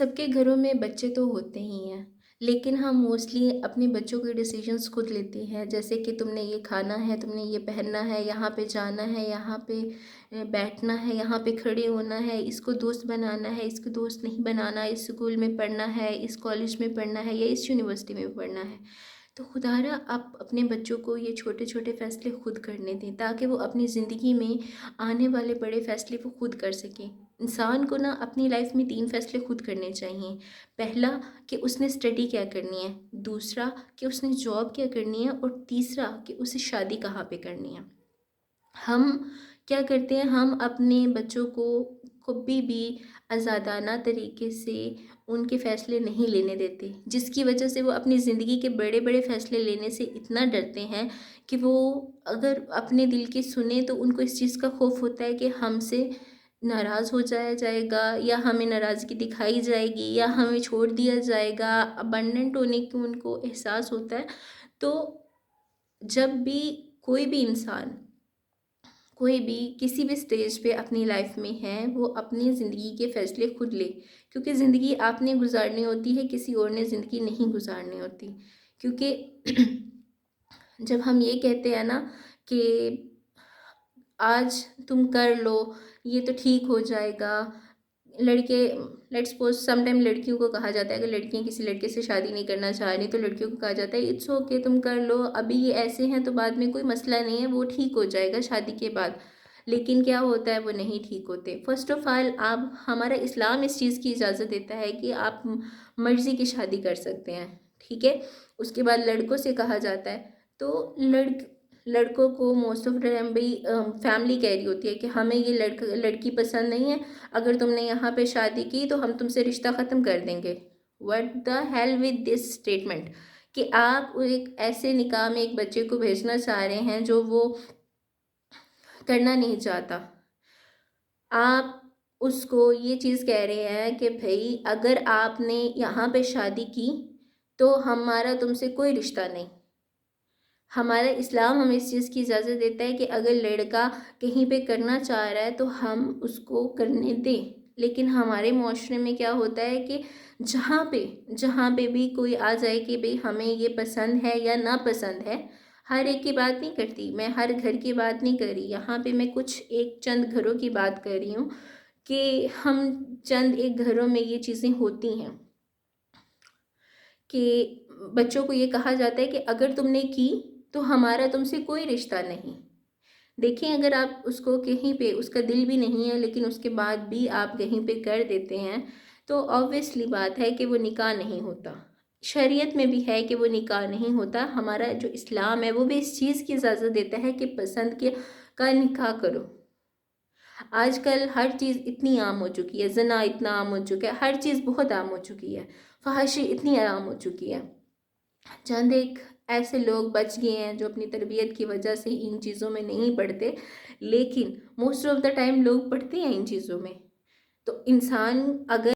سب کے گھروں میں بچے تو ہوتے ہی ہیں، لیکن ہم موسٹلی اپنے بچوں کے ڈیسیجنس خود لیتے ہیں، جیسے کہ تم نے یہ کھانا ہے، تم نے یہ پہننا ہے، یہاں پہ جانا ہے، یہاں پہ بیٹھنا ہے، یہاں پہ کھڑے ہونا ہے، اس کو دوست بنانا ہے، اس کو دوست نہیں بنانا، اس اسکول میں پڑھنا ہے، اس کالج میں پڑھنا ہے یا اس یونیورسٹی میں پڑھنا ہے۔ تو خدا را آپ اپنے بچوں کو یہ چھوٹے چھوٹے فیصلے خود کرنے دیں تاکہ وہ اپنی زندگی میں آنے والے بڑے فیصلے وہ خود کر سکیں۔ انسان کو نا اپنی لائف میں 3 فیصلے خود کرنے چاہیے۔ پہلا کہ اس نے اسٹڈی کیا کرنی ہے، دوسرا کہ اس نے جاب کیا کرنی ہے، اور تیسرا کہ اسے شادی کہاں پہ کرنی ہے۔ ہم کیا کرتے ہیں، ہم اپنے بچوں کو کبھی بھی آزادانہ طریقے سے ان کے فیصلے نہیں لینے دیتے، جس کی وجہ سے وہ اپنی زندگی کے بڑے بڑے فیصلے لینے سے اتنا ڈرتے ہیں کہ وہ اگر اپنے دل کی سنیں تو ان کو اس چیز کا خوف ہوتا ہے کہ ہم سے ناراض ہو جائے گا، یا ہمیں ناراضگی دکھائی جائے گی، یا ہمیں چھوڑ دیا جائے گا۔ ابنڈنٹ ہونے کی ان کو احساس ہوتا ہے۔ تو جب بھی کوئی بھی انسان کوئی بھی کسی بھی سٹیج پہ اپنی لائف میں ہے، وہ اپنی زندگی کے فیصلے خود لے، کیونکہ زندگی آپ نے گزارنی ہوتی ہے، کسی اور نے زندگی نہیں گزارنی ہوتی۔ کیونکہ جب ہم یہ کہتے ہیں نا کہ آج تم کر لو، یہ تو ٹھیک ہو جائے گا، لڑکے لیٹ سپوز سم ٹائم لڑکیوں کو کہا جاتا ہے کہ لڑکیاں کسی لڑکے سے شادی نہیں کرنا چاہ رہی تو لڑکیوں کو کہا جاتا ہے اٹس اوکے تم کر لو، ابھی یہ ایسے ہیں تو بعد میں کوئی مسئلہ نہیں ہے، وہ ٹھیک ہو جائے گا شادی کے بعد۔ لیکن کیا ہوتا ہے، وہ نہیں ٹھیک ہوتے۔ فرسٹ آف آل آپ ہمارا اسلام اس چیز کی اجازت دیتا ہے کہ آپ مرضی کی شادی کر سکتے ہیں، ٹھیک ہے۔ اس کے بعد لڑکوں سے کہا جاتا ہے تو لڑکوں کو موسٹ آف ٹائم بھی فیملی کہہ رہی ہوتی ہے کہ ہمیں یہ لڑکی پسند نہیں ہے، اگر تم نے یہاں پہ شادی کی تو ہم تم سے رشتہ ختم کر دیں گے۔ what the hell with this statement، کہ آپ ایک ایسے نکاح میں ایک بچے کو بھیجنا چاہ رہے ہیں جو وہ کرنا نہیں چاہتا۔ آپ اس کو یہ چیز کہہ رہے ہیں کہ بھئی اگر آپ نے یہاں پہ شادی کی تو ہمارا تم سے کوئی رشتہ نہیں۔ ہمارا اسلام ہمیں اس چیز کی اجازت دیتا ہے کہ اگر لڑکا کہیں پہ کرنا چاہ رہا ہے تو ہم اس کو کرنے دیں، لیکن ہمارے معاشرے میں کیا ہوتا ہے کہ جہاں پہ بھی کوئی آ جائے کہ بھئی ہمیں یہ پسند ہے یا ناپسند ہے، ہر ایک کی بات نہیں کرتی، میں ہر گھر کی بات نہیں کر رہی، یہاں پہ میں کچھ ایک چند گھروں کی بات کر رہی ہوں کہ ہم چند ایک گھروں میں یہ چیزیں ہوتی ہیں کہ بچوں کو یہ کہا جاتا ہے کہ اگر تم نے کی تو ہمارا تم سے کوئی رشتہ نہیں۔ دیکھیں اگر آپ اس کو کہیں پہ اس کا دل بھی نہیں ہے لیکن اس کے بعد بھی آپ کہیں پہ کر دیتے ہیں تو آبویسلی بات ہے کہ وہ نکاح نہیں ہوتا۔ شریعت میں بھی ہے کہ وہ نکاح نہیں ہوتا، ہمارا جو اسلام ہے وہ بھی اس چیز کی اجازت دیتا ہے کہ پسند کے کا نکاح کرو۔ آج کل ہر چیز اتنی عام ہو چکی ہے، زنا اتنا عام ہو چکا ہے، ہر چیز بہت عام ہو چکی ہے، فحاشی اتنی عام ہو چکی ہے۔ چند ایک ایسے لوگ بچ گئے ہیں جو اپنی تربیت کی وجہ سے ان چیزوں میں نہیں پڑھتے، لیکن موسٹ آف دا ٹائم لوگ پڑھتے ہیں ان چیزوں میں۔ تو انسان اگر